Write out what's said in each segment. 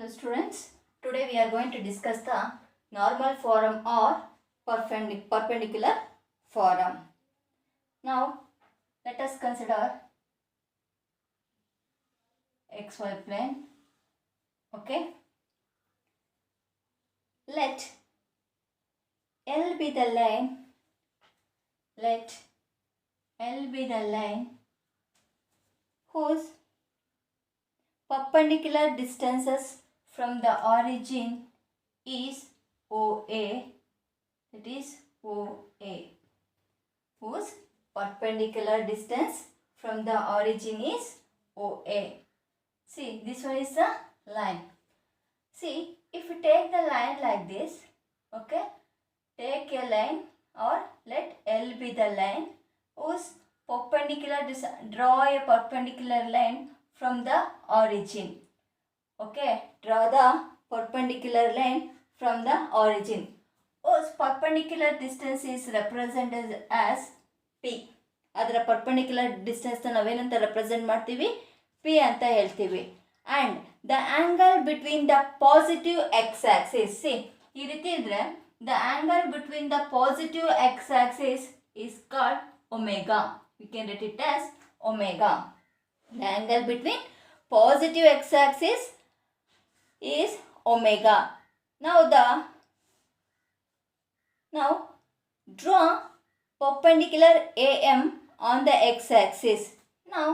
Hello students, today we are going to discuss the normal form or perpendicular form. Now let us consider xy plane. Okay, let L be the line. Let L be the line whose perpendicular distances from the origin is OA, that is OA, whose perpendicular distance from the origin is OA. See, this one is the line. See, if you take the line like this, okay, take a line or let L be the line whose perpendicular draw a perpendicular line from the origin. Okay, draw the perpendicular line from the origin. Whose perpendicular distance is represented as P. ಅದರ perpendicular distance ನಾವೇನಂತ represent ಮಾಡ್ತೀವಿ? P ಅಂತ ಹೇಳ್ತೀವಿ. And the angle between the positive x-axis. See, ಈ ರೀತಿ ಇದ್ರೆ the angle between the positive x-axis is called omega. We can write it as omega. The angle between positive x-axis is omega. Now draw perpendicular AM on the x-axis. Now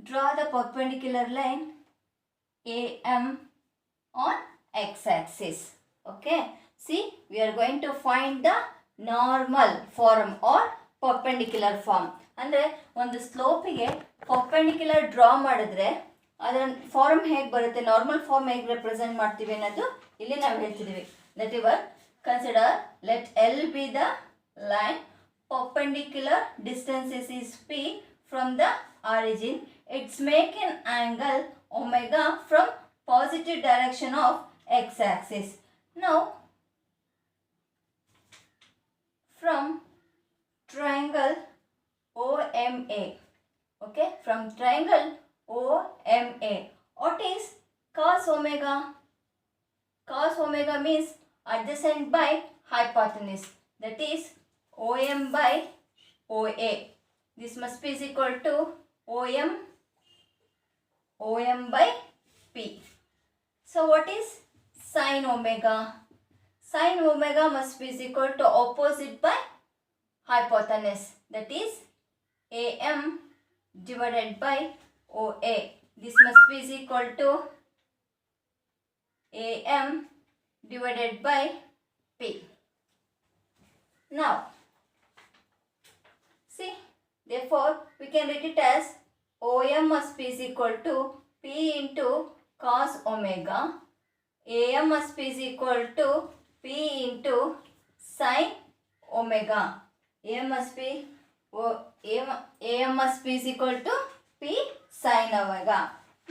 draw the perpendicular line AM on x-axis. Okay. See, we are going to find the normal form or perpendicular form. ಅಂದರೆ ಒಂದು ಸ್ಲೋಪಿಗೆ perpendicular draw ಮಾಡಿದ್ರೆ ಅದರ form ಹೇಗೆ ಬರುತ್ತೆ, normal form ಹೇಗೆ represent ಮಾಡ್ತೀವಿ ಅನ್ನೋದು ಇಲ್ಲಿ ನಾವು ಹೇಳ್ತಿದ್ದೀವಿ. That your consider let L be the line, perpendicular distances is P from the origin. It's make an angle omega from positive direction of x-axis. Now from triangle OMA, okay, from triangle OMA, what is cos omega? Cos omega means adjacent by hypotenuse, that is OM by OA. This must be is equal to OM by P. So what is sin omega? Sin omega must be is equal to opposite by hypotenuse, that is AM divided by OA. This must be is equal to AM divided by P. Now see, therefore we can write it as OM must be is equal to P into cos omega. AM must be is equal to P into sin omega. AM must be is equal to P sin omega.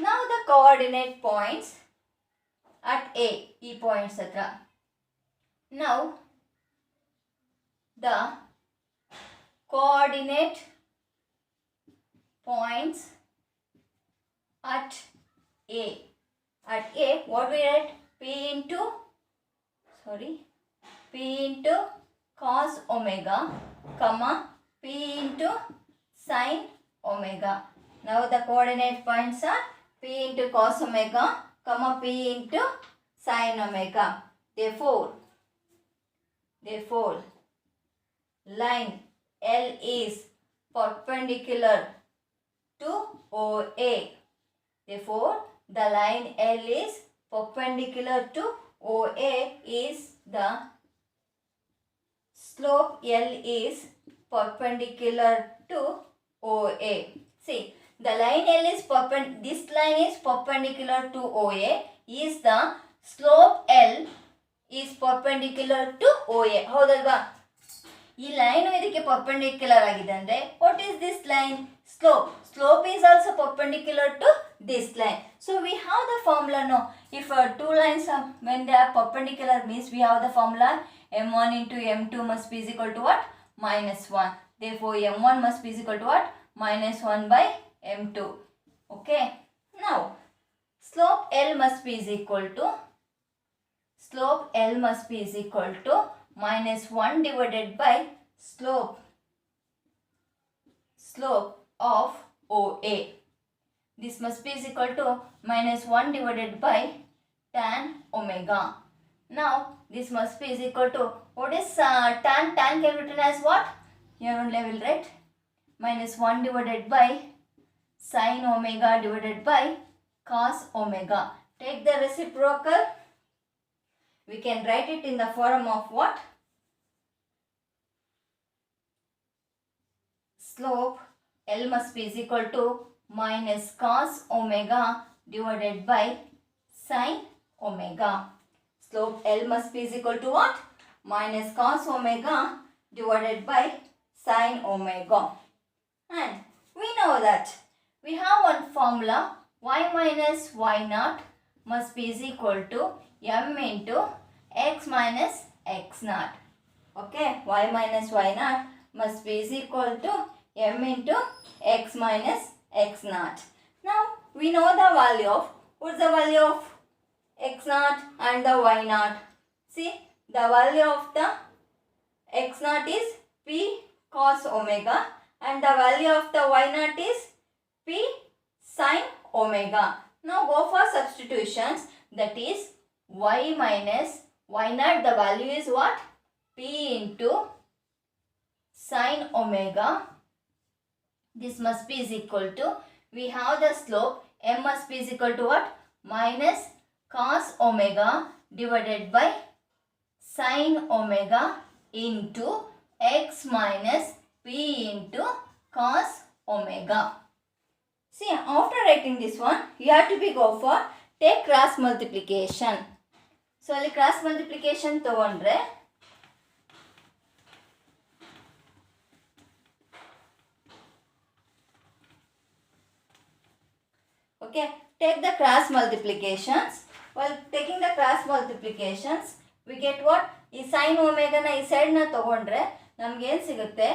Now the coordinate points at A, E points atra. Now the coordinate points at A. At A, what we write? P into cos omega, comma P into sin omega. Now the coordinate points are P into cos omega, comma P into sin omega. Therefore line L is perpendicular to OA. Therefore the line L is perpendicular to OA is the slope L is perpendicular to OA. See, the line L is this line is perpendicular to OA, is the slope L is perpendicular to OA. ಹೌದಲ್ವಾ? ಈ line ಇದಕ್ಕೆ perpendicular ಆಗಿದೆ ಅಂದ್ರೆ what is this line? Slope is also perpendicular to this line. So we have the formula now. If two lines are, when they are perpendicular, means we have the formula m1 into m2 must be is equal to what? -1. Therefore m1 must be is equal to what? -1 by m2. Okay. Now slope L must be is equal to minus 1 divided by slope of OA. This must be is equal to minus 1 divided by tan omega. Now this must be is equal to, what is tan? Tan can be written as what? Here only I will write minus 1 divided by sin omega divided by cos omega. Take the reciprocal. We can write it in the form of what? Slope L must be is equal to minus cos omega divided by sin omega. Slope L must be is equal to what? Minus cos omega divided by sin omega. And we know that we have one formula, y minus y naught must be is equal to m into x minus x naught. Okay, y minus y naught must be is equal to m into x minus x naught. Now we know the value of, what's the value of x naught and the y naught? See, the value of the x naught is p cos omega and the value of the y naught is p sin omega. Now go for substitutions, that is y minus y naught, the value is what? P into sin omega. This must be is equal to, we have the slope, m must be is equal to what? Minus cos omega divided by sin omega into x minus p into cos omega. See, after writing this one, you have to go for take cross multiplication. So, ಅಲ್ಲಿ cross multiplication ತಗೊಂಡ್ರೆ okay, take the cross multiplications. While taking the cross multiplications, we get what? ಈ sin omega ನ ಈ side ನ ತಗೊಂಡ್ರೆ ನಮಗೆ ಏನು ಸಿಗುತ್ತೆ?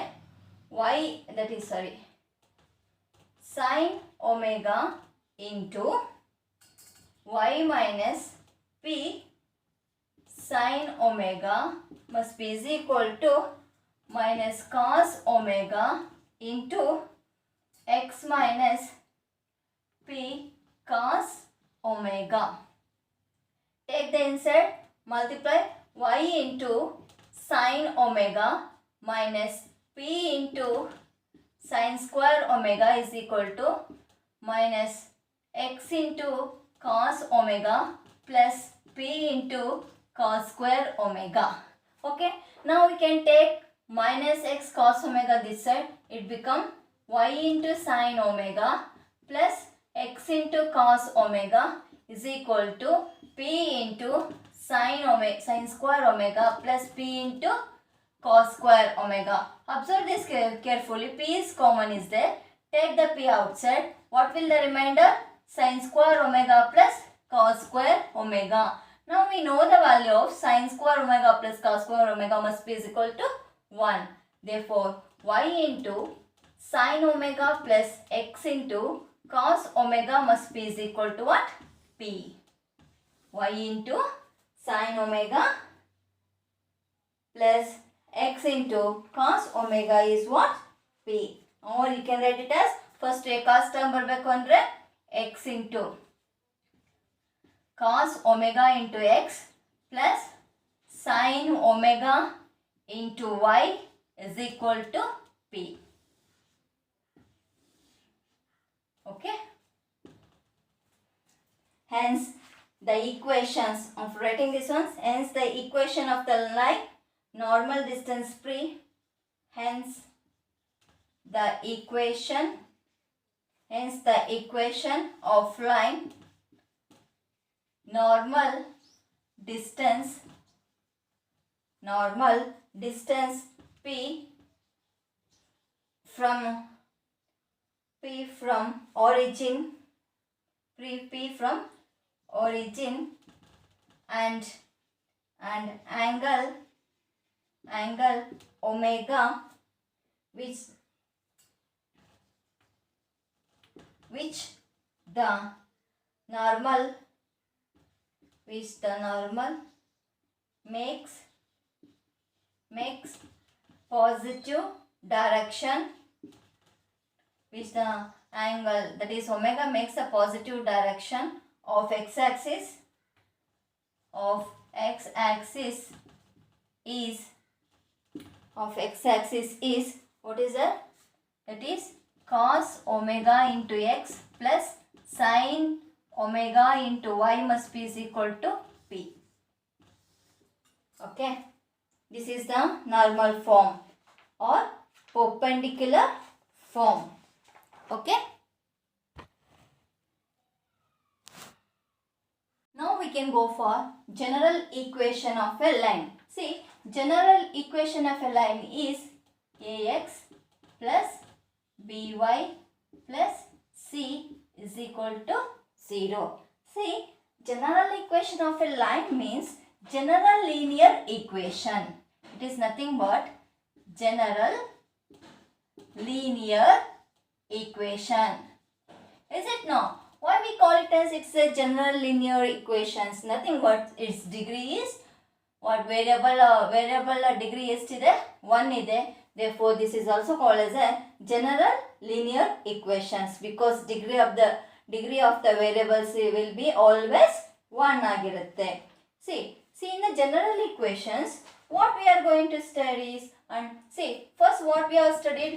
sin omega into y minus p sin omega must be is equal to minus cos omega into x minus p cos omega. Take the inside, multiply y into sin omega minus p into sin square omega is equal to minus x into cos omega plus p into cos square omega. Okay, now we can take minus x cos omega this side, it become y into sin omega plus x into cos omega is equal to p into sin square omega plus p into cos square omega. Observe this carefully. P is common is there. Take the p outside. What will the remainder? Sin square omega plus cos square omega. Now we know the value of sin square omega plus cos square omega must be is equal to 1. Therefore, y into sin omega plus x into cos omega must be is equal to what? P. Y into sin omega plus x into cos omega is what? P. Or you can write it as, first a cos term barbeku andre x into cos omega into x plus sin omega into y is equal to p. Okay. Hence the equations of writing this one, hence the equation of the line normal distance free, hence the equation of line normal distance p from origin and angle omega which the normal, which the normal makes positive direction, which the angle, that is omega, makes a positive direction of x-axis is what is that? That is cos omega into x plus sin omega into y must be is equal to p. Okay, this is the normal form or perpendicular form. Okay, now we can go for general equation of a line. See, general equation of a line is ax plus by plus c is equal to 0. See, general equation of a line means general linear equation. It is nothing but general linear equation. Is it no? Why we call it as it's a general linear equations? Nothing but its degree is what variable degree ಎಷ್ಟಿದೆ 1 ಇದೆ. Therefore this is also called as a general linear equations because degree of the variables will be always 1 ಆಗಿರುತ್ತೆ. See in the general equations what we are going to study is, and see first what we have studied,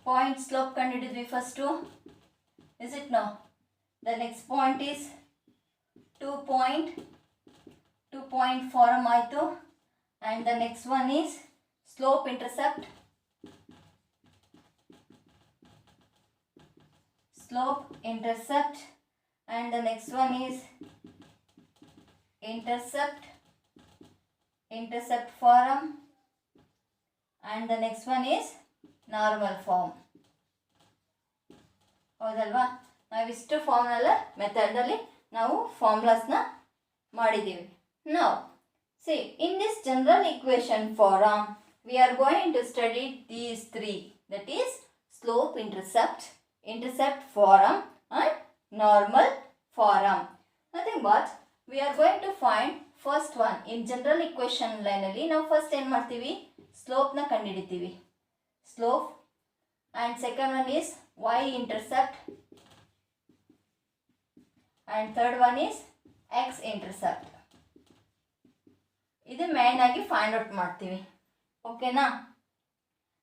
point slope ಕಂಡುಹಿಡಿದ್ವಿ first. Is it no? The next point is 2 point form ಆಯಿತು, and the next one is slope intercept, and the next one is intercept form, and the next one is normal form. ಹೌದಲ್ವಾ? ನಾವಿಷ್ಟು ಫಾರ್ಮ್ನೆಲ್ಲ ಮೆಥಡಲ್ಲಿ ನಾವು ಫಾರ್ಮುಲಾಸ್ನ ಮಾಡಿದ್ದೀವಿ. Now, see, in this general equation form, we are going to study these three. That is slope intercept form and normal form. Nothing but we are going to find first one in general equation line ಅಲ್ಲಿ ನಾವು first ಏನು ಮಾಡ್ತೀವಿ, slope ನ ಕಂಡುಹಿಡಿತೀವಿ. Slope, and second one is y-intercept, and third one is x-intercept. ಇದು main ಆಗಿ find out ಮಾಡ್ತೀವಿ. ಓಕೆನಾ?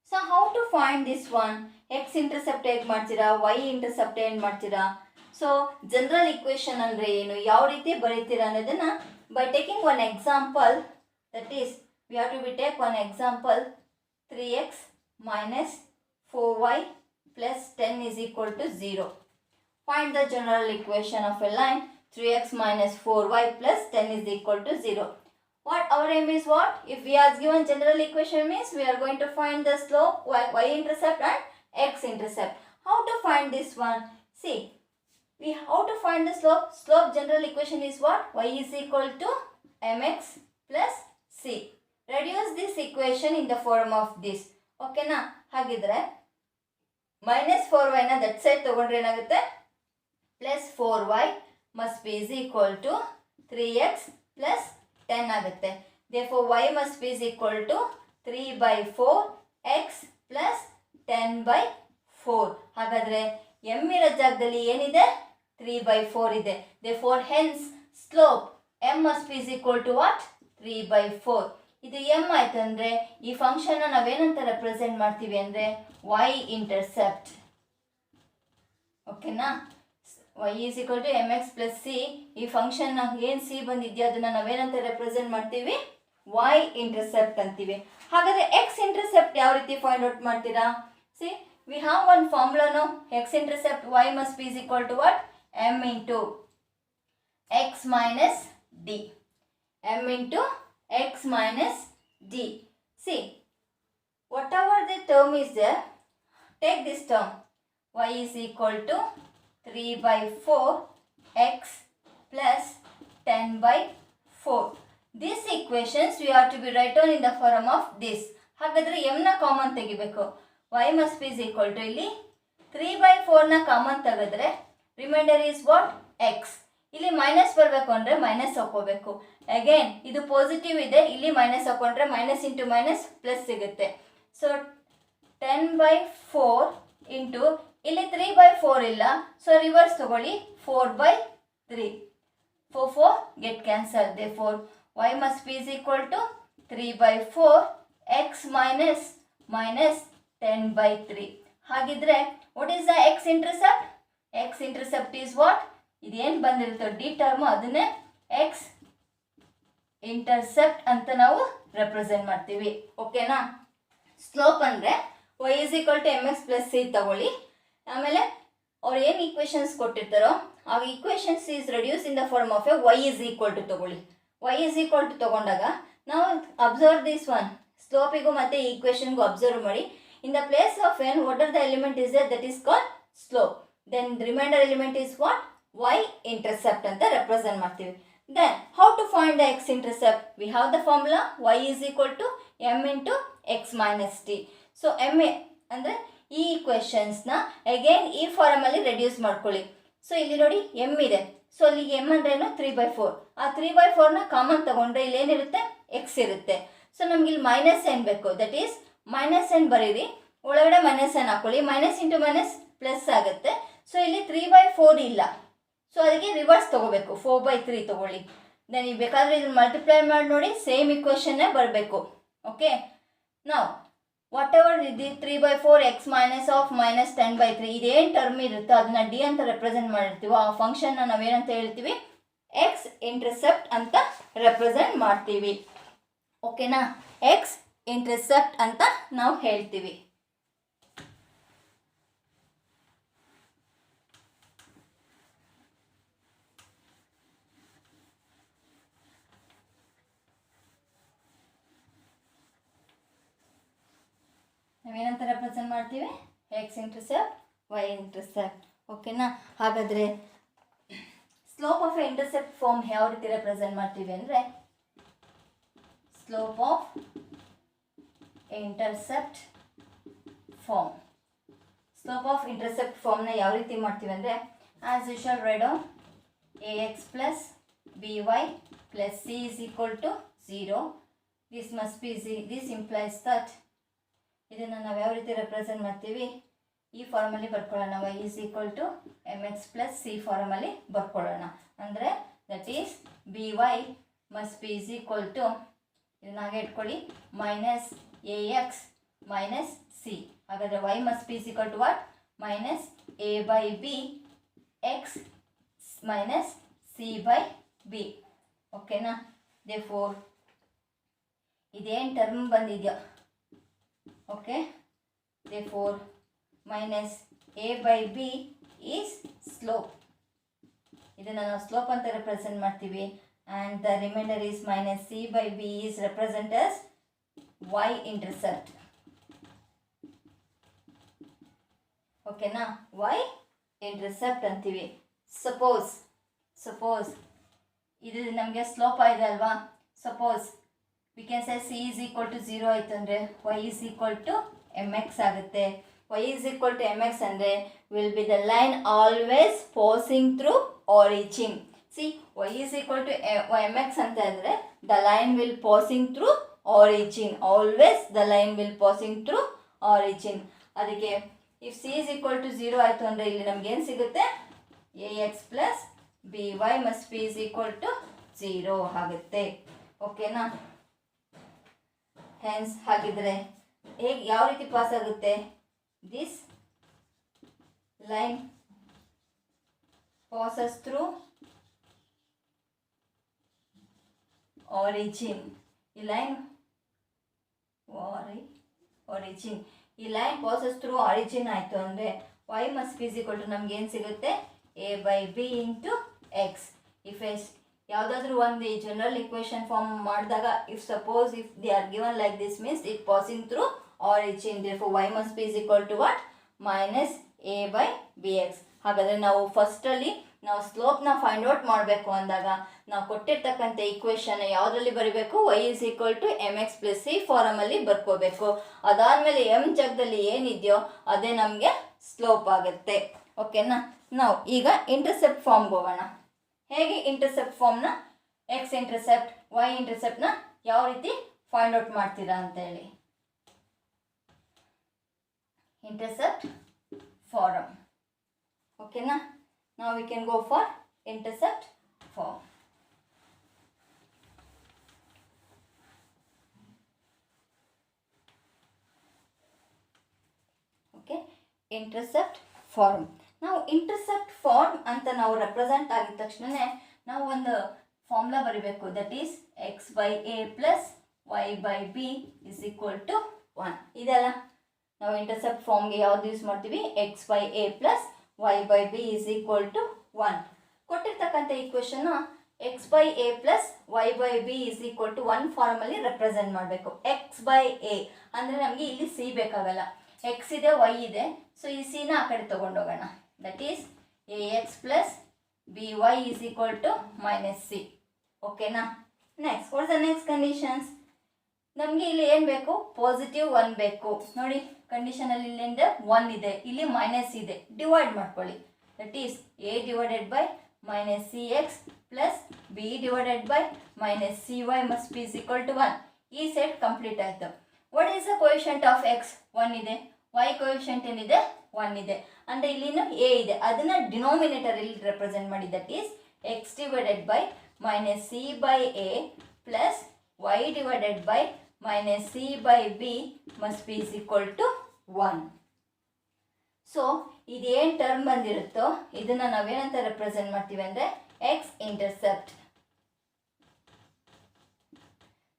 So how to find this one? x-intercept ಹೇಗೆ ಮಾಡ್ತೀರಾ, y-intercept ಏನು ಮಾಡ್ತೀರಾ? ಸೊ ಜನರಲ್ ಇಕ್ವೇಷನ್ ಅಂದರೆ ಏನು, ಯಾವ ರೀತಿ ಬರೀತೀರಾ ಅನ್ನೋದನ್ನು by taking one example, that is we have to take one example 3x minus 4y plus 10 is equal to 0. Find the general equation of a line 3x minus 4y plus 10 is equal to 0. What our aim is what? If we are given general equation means we are going to find the slope, y-intercept and x-intercept. How to find this one? See, how to find the slope? Slope general equation is what? Y is equal to mx plus c. Reduce this equation in the form of this. ಓಕೆನಾ? ಹಾಗಿದ್ರೆ minus 4y ನ that side ತಗೊಂಡ್ರೆ ಏನಾಗುತ್ತೆ, plus 4y must be is equal to 3x plus 10 ಆಗುತ್ತೆ. therefore y must be is equal to 3/4x plus 10/4. ಹಾಗಾದ್ರೆ m ಇರೋ ಜಾಗದಲ್ಲಿ ಏನಿದೆ, 3/4 ಇದೆ. therefore hence slope m must be is equal to what? 3/4. ಇದು m ಆಯ್ತು ಅಂದರೆ ಈ ಫಂಕ್ಷನ್ ನಾವೇನಂತ ರೆಪ್ರೆಸೆಂಟ್ ಮಾಡ್ತೀವಿ ಅಂದರೆ y-intercept. ಓಕೆನಾ? y is equal to mx plus c. ಈ ಫಂಕ್ಷನ್ ಏನು ಸಿ ಬಂದಿದೆಯೋ ಅದನ್ನು ನಾವೇನಂತ ರೆಪ್ರೆಸೆಂಟ್ ಮಾಡ್ತೀವಿ, y-intercept ಅಂತೀವಿ. ಹಾಗಾದರೆ x-intercept ಯಾವ ರೀತಿ ಫೈಂಡ್ ಔಟ್ ಮಾಡ್ತೀರಾ? ಸಿ ವಿ ಹ್ಯಾವ್ ಒನ್ ಫಾರ್ಮುಲಾನು, x-intercept y must be is equal to what? m into x minus d. m into x minus d. See, whatever the term is there, take this term. Y is equal to 3/4x plus 10/4. These equations we have to be written in the form of this. ಹಾಗಾದರೆ m ನ common ತೆಗಿಬೇಕು. y must be is equal to ಇಲ್ಲಿ 3/4 ನ common ತೆಗೆದ್ರೆ reminder is what X. ಇಲ್ಲಿ minus ಬರಬೇಕು ಅಂದರೆ minus ಹಾಕೋಬೇಕು. ಅಗೇನ್ ಇದು ಪಾಸಿಟಿವ್ ಇದೆ, ಇಲ್ಲಿ ಮೈನಸ್ ಹಾಕೊಂಡ್ರೆ ಮೈನಸ್ ಇಂಟು ಮೈನಸ್ ಪ್ಲಸ್ ಸಿಗುತ್ತೆ. ಸೊ 10/4 ಇಂಟು ಇಲ್ಲಿ 3/4 ಇಲ್ಲ, ಸೊ ರಿವರ್ಸ್ ತಗೊಳ್ಳಿ 4/3. 4 get cancelled. Therefore y must be is equal to 3/4 x minus 10/3. ಹಾಗಿದ್ರೆ what is the x intercept? x intercept is what? ಇದೇನು ಬಂದಿರುತ್ತೋ ಡಿ ಟರ್ಮ್ ಅದನ್ನೇ x intercept ಅಂತ ನಾವು represent ಮಾಡ್ತೀವಿ. ಓಕೆನಾ? ಸ್ಲೋಪ್ ಅಂದರೆ y is equal to mx plus c ತಗೊಳ್ಳಿ. ಆಮೇಲೆ ಅವ್ರು ಏನು ಈಕ್ವೇಷನ್ಸ್ ಕೊಟ್ಟಿರ್ತಾರೋ ಆ equations is reduce in the form of a y is equal to ತಗೊಳ್ಳಿ. y is equal to ತಗೊಂಡಾಗ ನಾವು ಅಬ್ಸರ್ವ್ ದಿಸ್ ಒನ್, ಸ್ಲೋಪಿಗೂ ಮತ್ತು ಈಕ್ವೇಷನ್ಗೂ ಅಬ್ಸರ್ವ್ ಮಾಡಿ. In the place of n what are the element is there, that is called slope. Then remainder element is what? y intercept ಅಂತ represent ಮಾಡ್ತೀವಿ. Then how to find the x intercept? We have the formula y is equal to m into x minus t. So m ಅಂದರೆ ಈ ಈಕ್ವೇಷನ್ಸ್ನ again ಈ ಫಾರ್ಮಲ್ಲಿ reduce ಮಾಡ್ಕೊಳ್ಳಿ. So ಇಲ್ಲಿ ನೋಡಿ M ಇದೆ, ಸೊ ಅಲ್ಲಿಗೆ ಎಮ್ ಅಂದ್ರೇನು 3/4. ಆ 3/4ನ ಕಾಮನ್ ತಗೊಂಡ್ರೆ ಇಲ್ಲಿ ಏನಿರುತ್ತೆ ಎಕ್ಸ್ ಇರುತ್ತೆ. ಸೊ ನಮ್ಗೆ ಇಲ್ಲಿ ಮೈನಸ್ ಎನ್ ಬೇಕು, ದಟ್ ಈಸ್ ಮೈನಸ್ ಎನ್ ಬರೀರಿ, ಒಳಗಡೆ ಮೈನಸ್ ಎನ್ ಹಾಕೊಳ್ಳಿ, ಮೈನಸ್ ಇಂಟು ಮೈನಸ್ ಪ್ಲಸ್ ಆಗುತ್ತೆ. ಸೊ ಇಲ್ಲಿ 3/4 ಇಲ್ಲ, ಸೊ ಅದಕ್ಕೆ ರಿವರ್ಸ್ ತೊಗೋಬೇಕು, 4/3 ತೊಗೊಳ್ಳಿ. ದೆನ್ ಈಗ ಬೇಕಾದರೆ ಇದನ್ನು ಮಲ್ಟಿಪ್ಲೈ ಮಾಡಿ ನೋಡಿ, ಸೇಮ್ ಇಕ್ವೇಷನ್ನೇ ಬರಬೇಕು. ಓಕೆ, ನಾವು ವಾಟ್ ಎವರ್ ಇದು 3/4 ಎಕ್ಸ್ ಮೈನಸ್ ಆಫ್ ಮೈನಸ್ 10/3 ಇದೇನು ಟರ್ಮ್ ಇರುತ್ತೋ ಅದನ್ನ ಡಿ ಅಂತ ರೆಪ್ರೆಸೆಂಟ್ ಮಾಡಿರ್ತೀವೋ ಆ ಫಂಕ್ಷನ್ನ ನಾವೇನಂತ ಹೇಳ್ತೀವಿ, ಎಕ್ಸ್ ಇಂಟರ್ಸೆಪ್ಟ್ ಅಂತ ರೆಪ್ರೆಸೆಂಟ್ ಮಾಡ್ತೀವಿ. ಓಕೆನಾ? ಎಕ್ಸ್ ಇಂಟರ್ಸೆಪ್ಟ್ ಅಂತ ನಾವು ಹೇಳ್ತೀವಿ. ನಾವೇನಂತ ರೆಪ್ರೆಸೆಂಟ್ ಮಾಡ್ತೀವಿ, ಎಕ್ಸ್ ಇಂಟರ್ಸೆಪ್ಟ್, ವೈ ಇಂಟರ್ಸೆಪ್ಟ್. ಓಕೆನಾ? ಹಾಗಾದರೆ ಸ್ಲೋಪ್ ಆಫ್ ಇಂಟರ್ಸೆಪ್ಟ್ ಫಾರ್ಮ್ ಯಾವ ರೀತಿ ರೆಪ್ರೆಸೆಂಟ್ ಮಾಡ್ತೀವಿ ಅಂದರೆ, slope of intercept form. Slope of intercept ಫಾರ್ಮ್ನ ಯಾವ ರೀತಿ ಮಾಡ್ತೀವಿ ಅಂದರೆ, as usual write on ax plus by plus c is equal to 0. This must be this implies that ಇದನ್ನು ನಾವು ಯಾವ ರೀತಿ ರೆಪ್ರೆಸೆಂಟ್ ಮಾಡ್ತೀವಿ, ಈ ಫಾರ್ಮಲ್ಲಿ ಬರ್ಕೊಳ್ಳೋಣ, y is equal to mx plus c ಫಾರ್ಮಲ್ಲಿ ಬರ್ಕೊಳ್ಳೋಣ. ಅಂದರೆ that is by must be is equal to, ಇದನ್ನ ಹಾಗೆ ಇಟ್ಕೊಳ್ಳಿ, ಮೈನಸ್ ax ಮೈನಸ್ c. ಹಾಗಾದರೆ y must be is equal to what? Minus a/b x minus c/b. ಓಕೆನಾ? therefore ಇದೇನು term ಬಂದಿದೆಯೋ, okay, therefore minus a/b is slope. ಇದನ್ನು ನಾವು slope ಅಂತ ರೆಪ್ರೆಸೆಂಟ್ ಮಾಡ್ತೀವಿ. And the reminder is minus c/b is represent as y intercept. ಓಕೆನಾ? y intercept ಅಂತೀವಿ. Suppose ಇದು ನಮಗೆ ಸ್ಲೋಪ್ ಆಗಿದೆ ಅಲ್ವಾ, suppose we can say c is equal to 0 ಆಯಿತು ಅಂದರೆ y is equal to mx ಆಗುತ್ತೆ. y is equal to mx ಅಂದರೆ will be the line always passing through origin. See, y is equal to mx ಅಂತ ಅಂದರೆ the line will passing through origin. Always the line will passing through origin. ಅದಕ್ಕೆ if c is equal to 0 ಆಯಿತು ಅಂದರೆ ಇಲ್ಲಿ ನಮ್ಗೆ ಏನು ಸಿಗುತ್ತೆ, ax plus by must be is equal to 0 ಆಗುತ್ತೆ. ಓಕೆನಾ? ಹೆನ್ಸ್ ಹಾಗಿದ್ರೆ ಹೇಗೆ ಯಾವ ರೀತಿ ಪಾಸ್ ಆಗುತ್ತೆ, this line passes through origin. ಈ ಲೈನ್ ಆರಿಜಿನ್, ಈ ಲೈನ್ ಪಾಸಸ್ ಥ್ರೂ ಆರಿಜಿನ್ ಆಯಿತು ಅಂದರೆ y must be equal to ನಮ್ಗೆ ಏನು ಸಿಗುತ್ತೆ, a/b into X. If S ಯಾವುದಾದ್ರೂ ಒಂದು ಜನರಲ್ ಇಕ್ವೇಷನ್ ಫಾರ್ಮ್ ಮಾಡಿದಾಗ if they are given like this means it passing through origin. therefore y must be equal to what? Minus a/bx. ಹಾಗಾದರೆ ನಾವು ಫಸ್ಟಲ್ಲಿ ನಾವು ಸ್ಲೋಪ್ನ find out ಮಾಡಬೇಕು ಅಂದಾಗ ನಾವು ಕೊಟ್ಟಿರ್ತಕ್ಕಂಥ ಇಕ್ವೇಷನ್ ಯಾವುದರಲ್ಲಿ ಬರೀಬೇಕು, y is equal to mx plus c ಫಾರಮಲ್ಲಿ ಬರ್ಕೋಬೇಕು. ಅದಾದಮೇಲೆ m ಜಾಗದಲ್ಲಿ ಏನಿದೆಯೋ ಅದೇ ನಮಗೆ ಸ್ಲೋಪ್ ಆಗುತ್ತೆ. ಓಕೆನಾ? ನಾವು ಈಗ ಇಂಟರ್ಸೆಪ್ಟ್ ಫಾರ್ಮ್ಗೆ ಹೋಗೋಣ. ಹೇಗೆ ಇಂಟರ್ಸೆಪ್ಟ್ ಫಾರ್ಮ್ನ ಎಕ್ಸ್ ಇಂಟರ್ಸೆಪ್ಟ್ ವೈ ಇಂಟರ್ಸೆಪ್ಟ್ನ ಯಾವ ರೀತಿ ಫೈಂಡ್ ಔಟ್ ಮಾಡ್ತೀರಾ ಅಂತೇಳಿ. Intercept form. ಓಕೆನಾ? ನಾವು we can go for intercept form. Okay, intercept form. ನಾವು ಇಂಟರ್ಸೆಪ್ಟ್ ಫಾರ್ಮ್ ಅಂತ ನಾವು ರೆಪ್ರೆಸೆಂಟ್ ಆಗಿದ ತಕ್ಷಣನೇ ನಾವು ಒಂದು ಫಾರ್ಮುಲಾ ಬರೀಬೇಕು. That is X by A plus Y by B is equal to 1. ಇದೆಲ್ಲ ನಾವು ಇಂಟರ್ಸೆಪ್ಟ್ ಫಾರ್ಮ್ಗೆ ಯಾವ್ದು ಯೂಸ್ ಮಾಡ್ತೀವಿ? X by A plus Y by B is equal to 1. ಕೊಟ್ಟಿರ್ತಕ್ಕಂಥ equation X by A plus Y by B is equal to 1 ಫಾರ್ಮಲ್ಲಿ represent ಮಾಡಬೇಕು. X by A ಅಂದರೆ ನಮಗೆ ಇಲ್ಲಿ ಸಿ ಬೇಕಾಗಲ್ಲ, ಎಕ್ಸ್ ಇದೆ ವೈ ಇದೆ, ಸೊ ಈ ಸಿನ ಆ ಕಡೆ ತೊಗೊಂಡೋಗೋಣ. That is A X plus B Y is equal to minus C. ಓಕೆನಾ? Next what's the next conditions? ನಮಗೆ ಇಲ್ಲಿ ಏನು ಬೇಕು? ಪಾಸಿಟಿವ್ 1 ಬೇಕು. ನೋಡಿ ಕಂಡೀಷನಲ್ಲಿ ಇಲ್ಲಿಂದ 1 ಇದೆ, ಇಲ್ಲಿ ಮೈನಸ್ ಇದೆ, ಡಿವೈಡ್ ಮಾಡ್ಕೊಳ್ಳಿ. That is A divided by minus C X plus B divided by minus C Y must be is equal to 1. ಈ ಸೆಟ್ ಕಂಪ್ಲೀಟ್ ಆಯಿತು. What is the coefficient of X? 1 ಇದೆ. ವೈ ಕೋಎಫಿಷಿಯಂಟ್ ಏನಿದೆ? 1 ಇದೆ. ಅಂದರೆ ಇಲ್ಲಿನೂ A ಇದೆ, ಅದನ್ನು denominator ಇಲ್ಲಿ ರೆಪ್ರೆಸೆಂಟ್ ಮಾಡಿ. That is X divided by minus C by A plus Y divided by minus C by B must be is equal to 1. So ಇದೇನು ಟರ್ಮ್ ಬಂದಿರುತ್ತೋ ಇದನ್ನು ನಾವೇನಂತ ರೆಪ್ರೆಸೆಂಟ್ ಮಾಡ್ತೀವಿ ಅಂದರೆ ಎಕ್ಸ್ ಇಂಟರ್ಸೆಪ್ಟ್.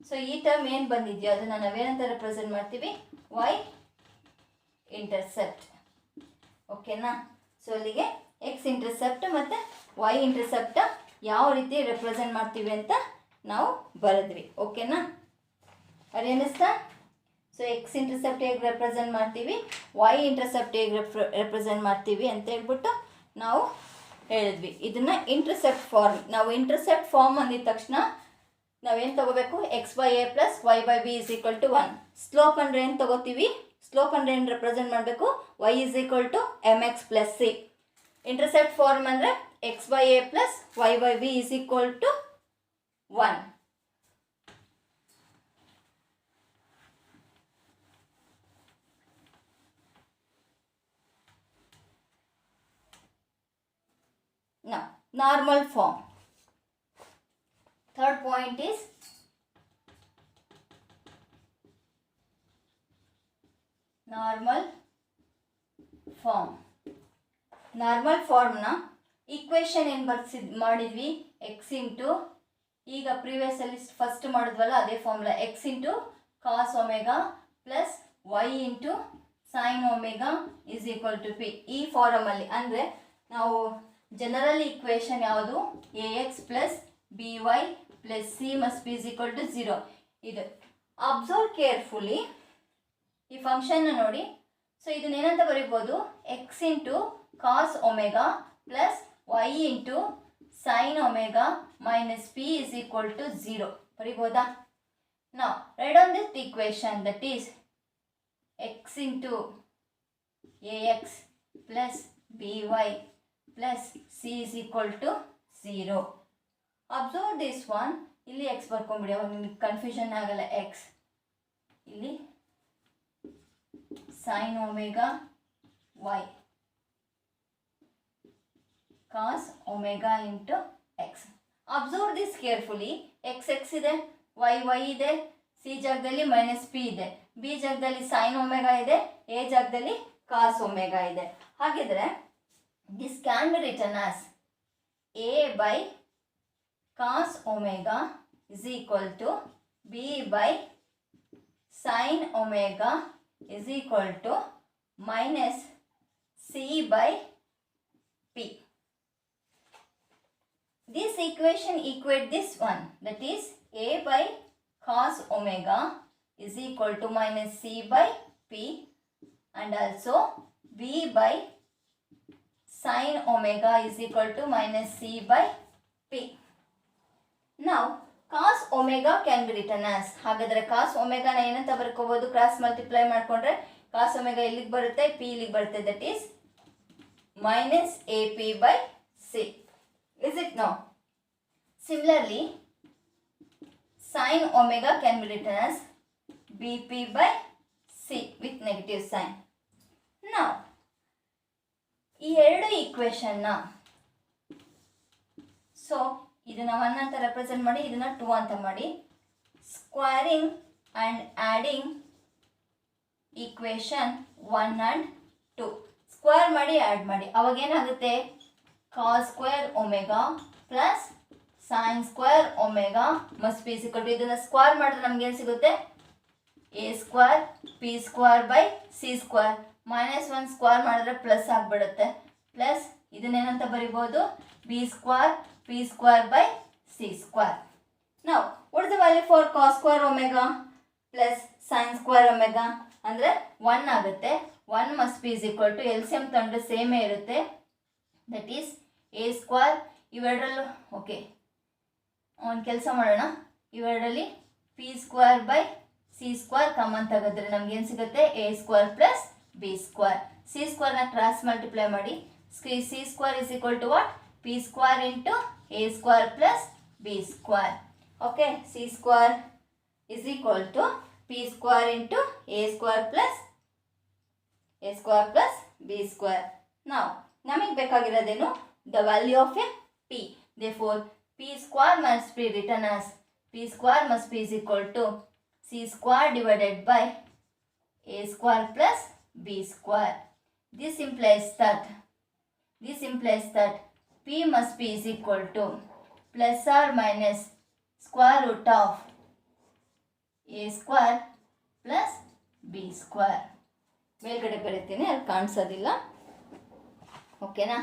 ಸೊ ಈ ಟರ್ಮ್ ಏನು ಬಂದಿದೆಯೋ ಅದನ್ನು ನಾವೇನಂತ ರೆಪ್ರೆಸೆಂಟ್ ಮಾಡ್ತೀವಿ? Y intercept. ಓಕೆನಾ? ಸೊ ಅಲ್ಲಿಗೆ ಎಕ್ಸ್ ಇಂಟರ್ಸೆಪ್ಟ್ ಮತ್ತು ವೈ ಇಂಟರ್ಸೆಪ್ಟ್ ಯಾವ ರೀತಿ ರೆಪ್ರೆಸೆಂಟ್ ಮಾಡ್ತೀವಿ ಅಂತ ನಾವು ಬರೆದ್ವಿ. ಓಕೆನಾ? ಅರೆ ಅನ್ನಿಸ್ತಾ? ಸೊ ಎಕ್ಸ್ ಇಂಟರ್ಸೆಪ್ಟ್ ಹೇಗೆ ರೆಪ್ರೆಸೆಂಟ್ ಮಾಡ್ತೀವಿ, ವೈ ಇಂಟರ್ಸೆಪ್ಟ್ ಹೇಗೆ ರೆಪ್ರೆಸೆಂಟ್ ಮಾಡ್ತೀವಿ ಅಂತ ಹೇಳ್ಬಿಟ್ಟು ನಾವು ಹೇಳಿದ್ವಿ. ಇದನ್ನು ಇಂಟರ್ಸೆಪ್ಟ್ ಫಾರ್ಮ್. ನಾವು ಇಂಟರ್ಸೆಪ್ಟ್ ಫಾರ್ಮ್ ಅಂದಿದ ತಕ್ಷಣ ನಾವೇನು ತೊಗೋಬೇಕು? X by A plus Y by B is equal to 1. Slope ಅಂದರೆ ಏನು ತೊಗೋತೀವಿ? ಸ್ಲೋಪ್ ಅಂದರೆ ಏನು ರೆಪ್ರೆಸೆಂಟ್ ಮಾಡಬೇಕು? Y is equal to M X plus C. Intercept form ಅಂದರೆ X by A plus Y by B is equal to 1. Now, normal form. Third point is normal form. Normal formನ equation ಏನು ಮಾಡಿದ್ವಿ? X into, ಈಗ ಪ್ರೀವಿಯಸ್ಸಲ್ಲಿ first ಮಾಡಿದ್ವಲ್ಲ ಅದೇ formula, X into cos omega plus Y into sine omega is equal to P. ಈ ಫಾರಮಲ್ಲಿ ಅಂದರೆ ನಾವು ಜನರಲ್ ಈಕ್ವೇಷನ್ ಯಾವುದು? A X plus B Y plus C must be is equal to 0. ಇದು ಅಬ್ಸರ್ವ್ ಕೇರ್ಫುಲಿ ಈ ಫಂಕ್ಷನ್ನ ನೋಡಿ. ಸೊ ಇದನ್ನೇನಂತ ಬರೀಬೋದು? X into cos omega plus Y into sine omega minus P is equal to 0 ಬರೀಬೋದಾ? ನಾವು write on this equation, that is X into A X plus B Y plus C is equal to 0. Observe this one. ಇಲ್ಲಿ X ಬರ್ಕೊಂಬಿಡಿ, ಅವಾಗ ನಿಮಗೆ confusion ಆಗಲ್ಲ. X ಇಲ್ಲಿ sine omega Y cos omega into X. Observe this carefully. X X ಇದೆ, Y Y ಇದೆ, C ಜಾಗದಲ್ಲಿ minus P ಇದೆ, ಬಿ ಜಾಗದಲ್ಲಿ ಸೈನ್ ಒಮೆಗಾ ಇದೆ, ಎ ಜಾಗದಲ್ಲಿ ಕಾಸ್ ಒಮೆಗಾ ಇದೆ. ಹಾಗಿದ್ರೆ this can be written as a by cos omega is equal to b by sin omega is equal to minus c by p. This equation equate this one, that is a by cos omega is equal to minus c by p, and also b by sin omega is equal to minus c by p. Now cos omega can be written as, ಹಾಗಾದರೆ cos omega ನ ಏನಂತ ಬರ್ಕೋಬಹುದು? Cross multiply ಮಾಡಿಕೊಂಡ್ರೆ cos omega ಇಲ್ಲಿಗೆ ಬರುತ್ತೆ, p ಇಲ್ಲಿಗೆ ಬರುತ್ತೆ. That is minus AP by C. Is it no? Similarly, sin omega can be written as BP by C with negative sign. Now, ಈ ಎರಡು ಈಕ್ವೇಶನ್ನ ಸೊ ಇದನ್ನ 1 ಅಂತ ರೆಪ್ರೆಸೆಂಟ್ ಮಾಡಿ, ಇದನ್ನ 2 ಅಂತ ಮಾಡಿ, squaring and adding equation 1 and 2 square ಮಾಡಿ add ಮಾಡಿ. ಅವಾಗ ಏನಾಗುತ್ತೆ, cos square omega plus sine square omega must be equal to, ಇದನ್ನು ಸ್ಕ್ವೇರ್ ಮಾಡಿದ್ರೆ ನಮ್ಗೆ ಏನು ಸಿಗುತ್ತೆ, A square P square by C square, -1 square ಮಾಡಿದ್ರೆ ಪ್ಲಸ್ ಆಗಿಬಿಡುತ್ತೆ, ಪ್ಲಸ್ ಇದನ್ನೇನಂತ ಬರಿಬೋದು, B square P square by C square. ನಾವು what is the value for cos square omega plus sine square omega ಅಂದರೆ 1 ಆಗುತ್ತೆ. 1 must be equal to LCM ತಂದ್ರೆ ಸೇಮೇ ಇರುತ್ತೆ, ದಟ್ ಈಸ್ ಎ ಸ್ಕ್ವೇರ್. ಇವೆರಡರಲ್ಲೂ ಓಕೆ ಒಂದು ಕೆಲಸ ಮಾಡೋಣ, ಇವೆರಡರಲ್ಲಿ P square by C square common ತೆಗೆದ್ರೆ ನಮ್ಗೆ ಏನು ಸಿಗುತ್ತೆ, A square plus B square. C ಸ್ಕ್ವೇರ್ನ ಕ್ರಾಸ್ ಮಲ್ಟಿಪ್ಲೈ ಮಾಡಿ, C square is equal to what, P square into A square plus B square. Okay, C square is equal to P square into A square plus B square. ನಾವು ನಮಗೆ ಬೇಕಾಗಿರೋದೇನು, the value of A P. Therefore P square must be return as P square must be is equal to C square divided by a square plus b square. This implies that p must be is equal to plus or minus square root of a square plus b square. ಮೇಲ್ಗಡೆ ಬರೀತೀನಿ, ಅಲ್ಲಿ ಕಾಣಿಸೋದಿಲ್ಲ, ಓಕೆನಾ.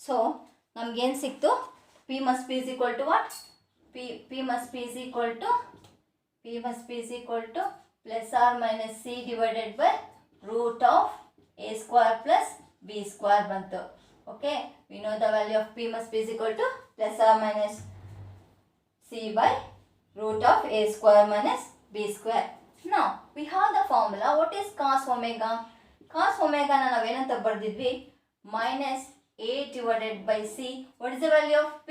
So ನಮ್ಗೇನು ಸಿಕ್ತು, P must be is equal to what? P must be is equal to plus or minus c divided by root of a square plus b square bantu. Okay, we know the value of P must be is equal to plus or minus c by root of a square minus b square. Now we have the formula. What is cos omega? Cos omega na navenanta bardidvi minus a divided by c. What is the value of p?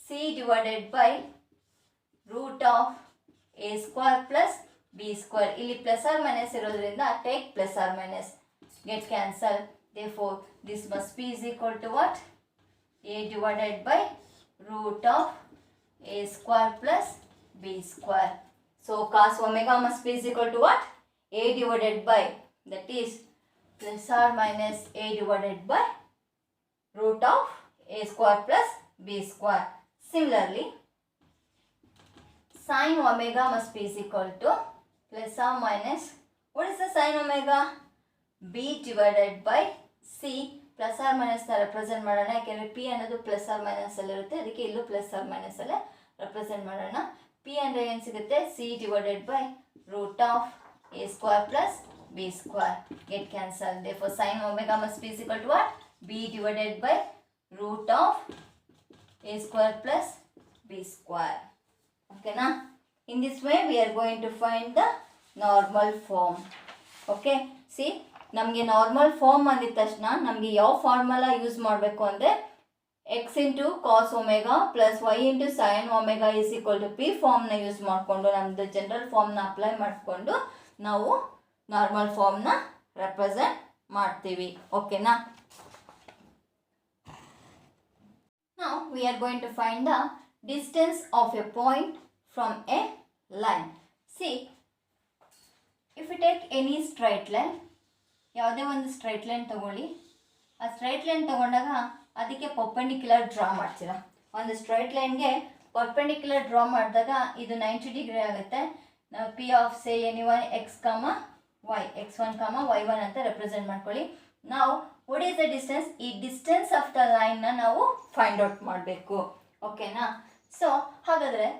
C divided by root of a square plus b square. Illi plus or minus irodrinda take plus or minus, get cancel. Therefore this must be is equal to what, a divided by root of a square plus b square. So cos omega must be is equal to what, a divided by, that is plus or minus a divided by root of a square plus b square. Similarly, sin omega must be is equal to plus or minus, what is the sin omega, b divided by c. plus or minus ನ represent ಮಾಡೋಣ, ಯಾಕೆಂದರೆ p ಅನ್ನೋದು plus R minus ಅಲ್ಲಿ ಇರುತ್ತೆ, ಅದಕ್ಕೆ ಇಲ್ಲೂ plus R minus ಅಲ್ಲೇ represent ಮಾಡೋಣ. p ಅಂದರೆ ಏನು ಸಿಗುತ್ತೆ, c divided by root of a square plus b square, get cancel. Therefore sin omega must be is equal to what, b divided by root of a square plus b square. Okay na? In this way we are going to find the normal form. Okay, see, ನಮಗೆ normal form ಅಂದಿದ ತಕ್ಷಣ ನಮಗೆ ಯಾವ formula use ಮಾಡಬೇಕು ಅಂದರೆ x into cos omega plus y into sine omega is equal to P ಫಾರ್ಮ್ನ use ಮಾಡಿಕೊಂಡು ನಮ್ಮದು ಜನರಲ್ ಫಾರ್ಮ್ನ ಅಪ್ಲೈ ಮಾಡಿಕೊಂಡು ನಾವು ನಾರ್ಮಲ್ ಫಾರ್ಮ್ನ ರೆಪ್ರೆಸೆಂಟ್ ಮಾಡ್ತೀವಿ. ಓಕೆನಾ? Now we are going to find the distance of a point from a line. See, if you take any straight line, ಯಾವುದೇ ಒಂದು ಸ್ಟ್ರೈಟ್ ಲೈನ್ ತಗೊಳ್ಳಿ, ಆ ಸ್ಟ್ರೈಟ್ ಲೈನ್ ತಗೊಂಡಾಗ ಅದಕ್ಕೆ ಪರ್ಪೆಂಡಿಕ್ಯುಲರ್ ಡ್ರಾ ಮಾಡ್ತೀರಾ. ಒಂದು ಸ್ಟ್ರೈಟ್ ಲೈನ್ಗೆ ಪರ್ಪೆಂಡಿಕ್ಯುಲರ್ ಡ್ರಾ ಮಾಡಿದಾಗ ಇದು 90 ಡಿಗ್ರಿ ಆಗುತ್ತೆ. ನಾವು P of say any one X ಕಾಮ ವೈ, x1 y1 ಅಂತ ರೆಪ್ರೆಸೆಂಟ್ ಮಾಡ್ಕೊಳ್ಳಿ. ನಾವು ವಾಟ್ ಈಸ್ ದ ಡಿಸ್ಟೆನ್ಸ್, ಈ ಡಿಸ್ಟೆನ್ಸ್ ಆಫ್ ದ ಲೈನ್ನ ನಾವು ಫೈಂಡ್ ಔಟ್ ಮಾಡಬೇಕು. ಓಕೆನಾ? ಸೊ ಹಾಗಾದರೆ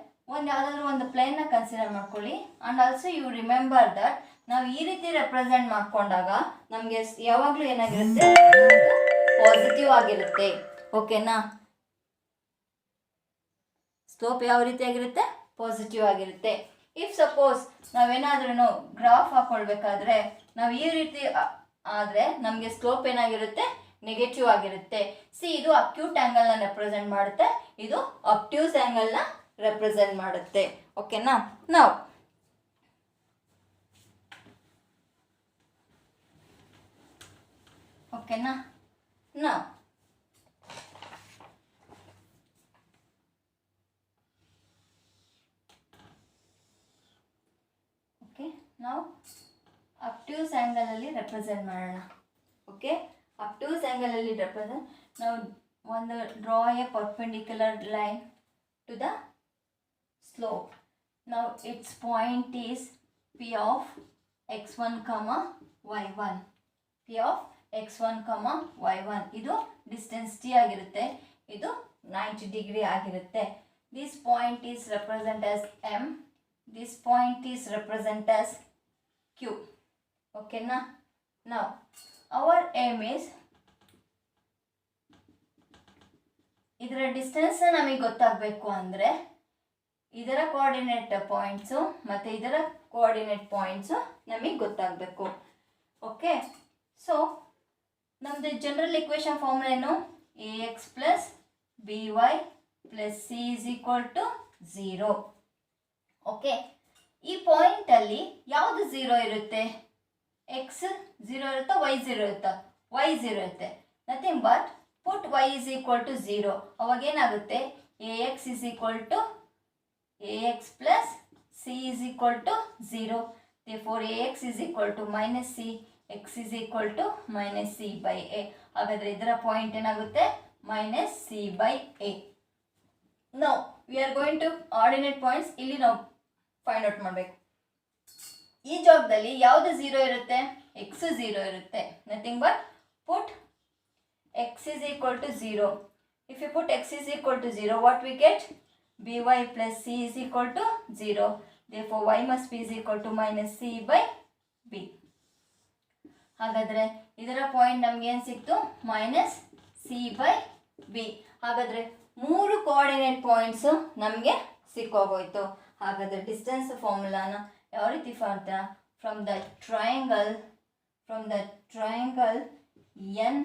ಯಾವುದಾದ್ರೂ ಒಂದು ಪ್ಲೇನ್ನ ಕನ್ಸಿಡರ್ ಮಾಡ್ಕೊಳ್ಳಿ. And also you remember that ನಾವು ಈ ರೀತಿ ರೆಪ್ರೆಸೆಂಟ್ ಮಾಡ್ಕೊಂಡಾಗ ನಮಗೆ ಯಾವಾಗಲೂ ಏನಾಗಿರುತ್ತೆ, ಪಾಸಿಟಿವ್ ಆಗಿರುತ್ತೆ. ಓಕೆನಾ? ಸ್ಲೋಪ್ ಯಾವ ರೀತಿ ಆಗಿರುತ್ತೆ, ಪಾಸಿಟಿವ್ ಆಗಿರುತ್ತೆ. ಇಫ್ ಸಪೋಸ್ ನಾವೇನಾದ್ರೂ ಗ್ರಾಫ್ ಹಾಕೊಳ್ಬೇಕಾದ್ರೆ ನಾವು ಈ ರೀತಿ ಆದರೆ ನಮಗೆ ಸ್ಲೋಪ್ ಏನಾಗಿರುತ್ತೆ, ನೆಗೆಟಿವ್ ಆಗಿರುತ್ತೆ. ಸಿ, ಇದು ಅಕ್ಯೂಟ್ ಆ್ಯಂಗಲ್ನ ರೆಪ್ರೆಸೆಂಟ್ ಮಾಡುತ್ತೆ, ಇದು ಅಬ್ಟ್ಯೂಸ್ ಆ್ಯಂಗಲ್ನ ರೆಪ್ರೆಸೆಂಟ್ ಮಾಡುತ್ತೆ. ಓಕೆನಾ? ನಾವು ಓಕೆನಾ? ನಾವು ನಾವು ಅಬ್ಟ್ಯೂಸ್ ಆ್ಯಂಗಲಲ್ಲಿ ರೆಪ್ರೆಸೆಂಟ್ ಮಾಡೋಣ. ಓಕೆ, ಅಬ್ಟ್ಯೂಸ್ ಆ್ಯಂಗಲಲ್ಲಿ ರೆಪ್ರೆಸೆಂಟ್ ನಾವು ಒಂದು draw a perpendicular line to the slope. ನಾವು its point is P of x1, y1. P of x1, y1 ಇದು ಡಿಸ್ಟೆನ್ಸ್ t ಆಗಿರುತ್ತೆ, ಇದು 90 ಡಿಗ್ರಿ ಆಗಿರುತ್ತೆ. This point is represent as m, this point is represented as Q. Okay na? Now our aim is ಇದರ distance ನಮಗೆ ಗೊತ್ತಾಗಬೇಕು ಅಂದರೆ ಇದರ coordinate points ಮತ್ತು ಇದರ ಕೋಆರ್ಡಿನೇಟ್ ಪಾಯಿಂಟ್ಸು ನಮಗೆ ಗೊತ್ತಾಗಬೇಕು. ಓಕೆ, ಸೊ ನಮ್ಮದು ಜನರಲ್ ಇಕ್ವೇಷನ್ ಫಾರ್ಮುಲಾ ಏನು? ax plus by plus c is equal to 0. Okay, ಈ ಪಾಯಿಂಟಲ್ಲಿ ಯಾವುದು 0 ಇರುತ್ತೆ? ಎಕ್ಸ್ 0 ಇರುತ್ತಾ, ವೈ 0 ಇರುತ್ತಾ? ವೈ 0 ಇರುತ್ತೆ. Nothing but put y is equal to 0. ಅವಾಗೇನಾಗುತ್ತೆ? ax is equal to ax plus c is equal to 0. Therefore ax is equal to minus c, x is equal to minus c by a. ಹಾಗಾದರೆ ಇದರ point ಏನಾಗುತ್ತೆ? Minus c by a. Now we are going to ordinate points. ಇಲ್ಲಿ ನಾವು find out ಮಾಡಬೇಕು. ಈ ಜಾಗದಲ್ಲಿ ಯಾವುದು 0 ಇರುತ್ತೆ? x 0 ಇರುತ್ತೆ. Nothing but put x is equal to 0. If you put x is equal to 0, what we get? by plus c is equal to 0. Therefore y must be is equal to minus c by b. ಹಾಗಾದರೆ ಇದರ point ನಮಗೆ ಏನು ಸಿಕ್ತು? Minus C by B. ಹಾಗಾದರೆ 3 coordinate points ನಮಗೆ ಸಿಕ್ಕೋಗೋಯ್ತು. ಹಾಗಾದರೆ distance ಫಾರ್ಮುಲಾನ ಯಾವ ರೀತಿ ಮಾಡ್ತಾ? ಫ್ರಮ್ ದ ಟ್ರಯಾಂಗಲ್ ಎನ್,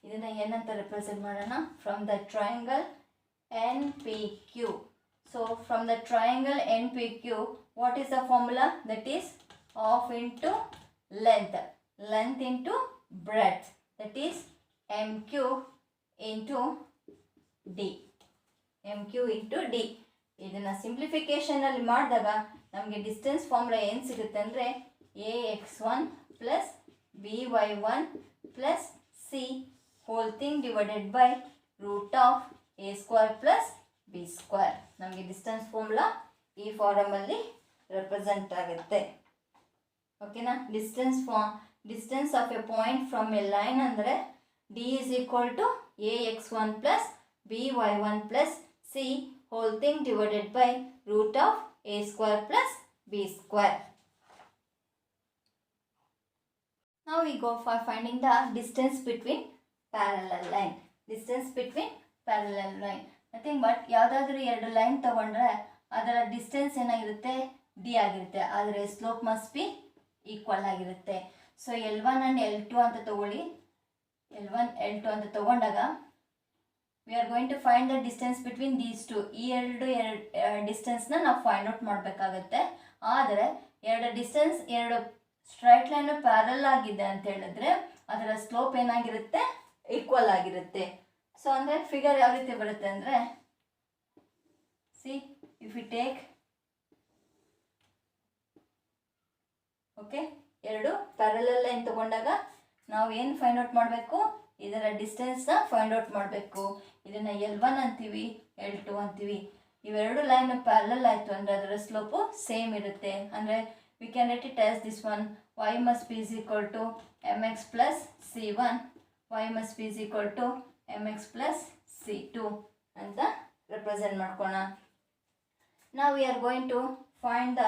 ಇದನ್ನು ಎನ್ ಅಂತ ರೆಪ್ರೆಸೆಂಟ್ ಮಾಡೋಣ. From the triangle N P Q. So from the triangle N P Q, what is the formula? That is half into length into breadth, that is M Q into D. M Q into D. ಇದನ್ನು ಸಿಂಪ್ಲಿಫಿಕೇಷನಲ್ಲಿ ಮಾಡಿದಾಗ ನಮಗೆ distance formula ಏನು ಸಿಗುತ್ತೆ ಅಂದರೆ ax1 plus by1 plus C whole thing divided by root of a square plus b square. ನಮಗೆ distance formula ಈ ಫಾರಮಲ್ಲಿ ರೆಪ್ರೆಸೆಂಟ್ ಆಗುತ್ತೆ. ಓಕೆನಾ? Distance of a point from a line ಅಂದರೆ d is equal to ax1 plus by1 plus c whole thing divided by root of a square plus b square. Now we go for finding the distance between parallel line. Distance between parallel line. Nothing but ಯಾವುದಾದ್ರೂ ಎರಡು line ತಗೊಂಡ್ರೆ ಅದರ distance ಏನಾಗಿರುತ್ತೆ? d ಆಗಿರುತ್ತೆ. ಆದರೆ slope must be equal ಆಗಿರುತ್ತೆ. So L1 and L2 ಅಂತ ತಗೊಳ್ಳಿ. L1 L2 ಅಂತ ತಗೊಂಡಾಗ we are going to find the distance between these two. ಈ ಎರಡು ಡಿಸ್ಟೆನ್ಸ್ನ ನಾವು ಫೈಂಡ್ ಔಟ್ ಮಾಡಬೇಕಾಗತ್ತೆ. ಆದರೆ ಎರಡು ಸ್ಟ್ರೈಟ್ ಲೈನು ಪ್ಯಾರಲ್ ಆಗಿದೆ ಅಂತ ಹೇಳಿದ್ರೆ ಅದರ ಸ್ಲೋಪ್ ಏನಾಗಿರುತ್ತೆ? ಈಕ್ವಲ್ ಆಗಿರುತ್ತೆ. ಸೊ ಅಂದರೆ ಫಿಗರ್ ಯಾವ ರೀತಿ ಬರುತ್ತೆ ಅಂದರೆ, see if you take okay, ಎರಡು ಪ್ಯಾರಲಲ್ ಲೈನ್ ತಗೊಂಡಾಗ ನಾವು ಏನು ಫೈಂಡ್ ಔಟ್ ಮಾಡಬೇಕು? ಇದರ ಡಿಸ್ಟೆನ್ಸ್ನ ಫೈಂಡ್ ಔಟ್ ಮಾಡಬೇಕು. ಇದನ್ನು L1 ಅಂತೀವಿ, L2 ಅಂತೀವಿ. ಇವೆರಡು ಲೈನ್ ಪ್ಯಾರಲಲ್ ಆಯಿತು ಅಂದರೆ ಅದರ ಸ್ಲೋಪು ಸೇಮ್ ಇರುತ್ತೆ. ಅಂದರೆ we can rate it as this one, y must be is equal to mx plus c1, y must be is equal to mx plus c2 ಅಂತ represent ಮಾಡ್ಕೋಣ. ನಾವು we are going to find the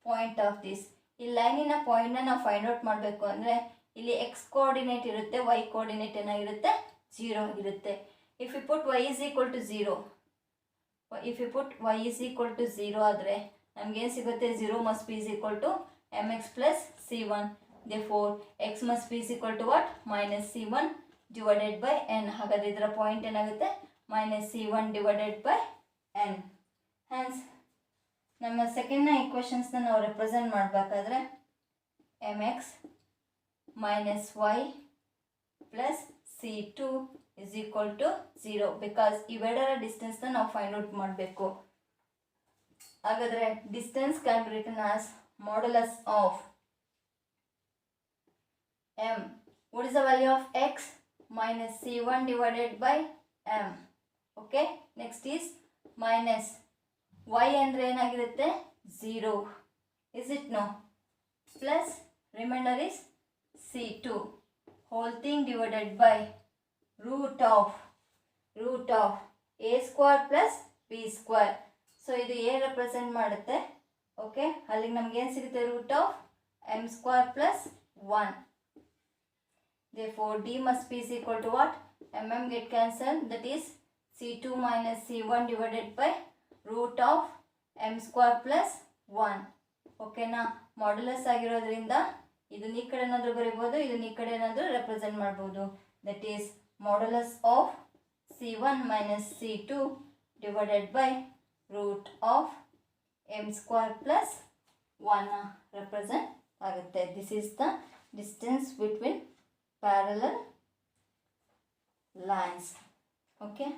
point of this. ಈ ಲೈನಿನ ಪಾಯಿಂಟ್ನ ನಾವು find out ಮಾಡಬೇಕು ಅಂದರೆ ಇಲ್ಲಿ ಎಕ್ಸ್ ಕೋಆರ್ಡಿನೇಟ್ ಇರುತ್ತೆ, ವೈ ಕೋಆರ್ಡಿನೇಟ್ ಏನಾಗಿರುತ್ತೆ? 0 ಆಗಿರುತ್ತೆ. If you put y is equal to 0, if you put y is equal to 0 ಆದರೆ ನಮಗೇನು ಸಿಗುತ್ತೆ 0 must be is equal to mx plus c1. therefore x must be is equal to what? minus c1 divided by n. ಹಾಗಾದರೆ ಇದರ point ಏನಾಗುತ್ತೆ minus c1 divided by n. hence ನಮ್ಮ ಸೆಕೆಂಡ್ನ ಈಕ್ವೇಷನ್ಸ್ನ ನಾವು represent ಮಾಡಬೇಕಾದ್ರೆ mx minus y plus c2 is equal to 0 because ಇವೆರಡರ ಡಿಸ್ಟೆನ್ಸ್ನ ನಾವು find out ಮಾಡಬೇಕು. ಹಾಗಾದರೆ distance can be return as modulus of m. what is the value of x? minus c1 divided by m. okay, next is minus y ಅಂದರೆ ಏನಾಗಿರುತ್ತೆ 0, is it no? plus remainder is c2 whole thing divided by root of a square plus b square. So ಇದು a represent ಮಾಡುತ್ತೆ. Okay, ಅಲ್ಲಿಗೆ ನಮ್ಗೆ ಏನು ಸಿಗುತ್ತೆ root of m square plus 1. therefore d must be is equal to what? get cancelled, that is c2 minus c1 divided by root of m square plus 1. ಓಕೆನಾ? Modulus ಆಗಿರೋದ್ರಿಂದ ಇದನ್ನ ಈ ಕಡೆ ಏನಾದರೂ ಬರೀಬೋದು, ಇದನ್ನ ಈ ಕಡೆ ಏನಾದರೂ ರೆಪ್ರೆಸೆಂಟ್ ಮಾಡ್ಬೋದು. That is modulus of c1 minus c2 divided by root of m square plus 1 represent ಆಗುತ್ತೆ. This is the distance between parallel lines. okay.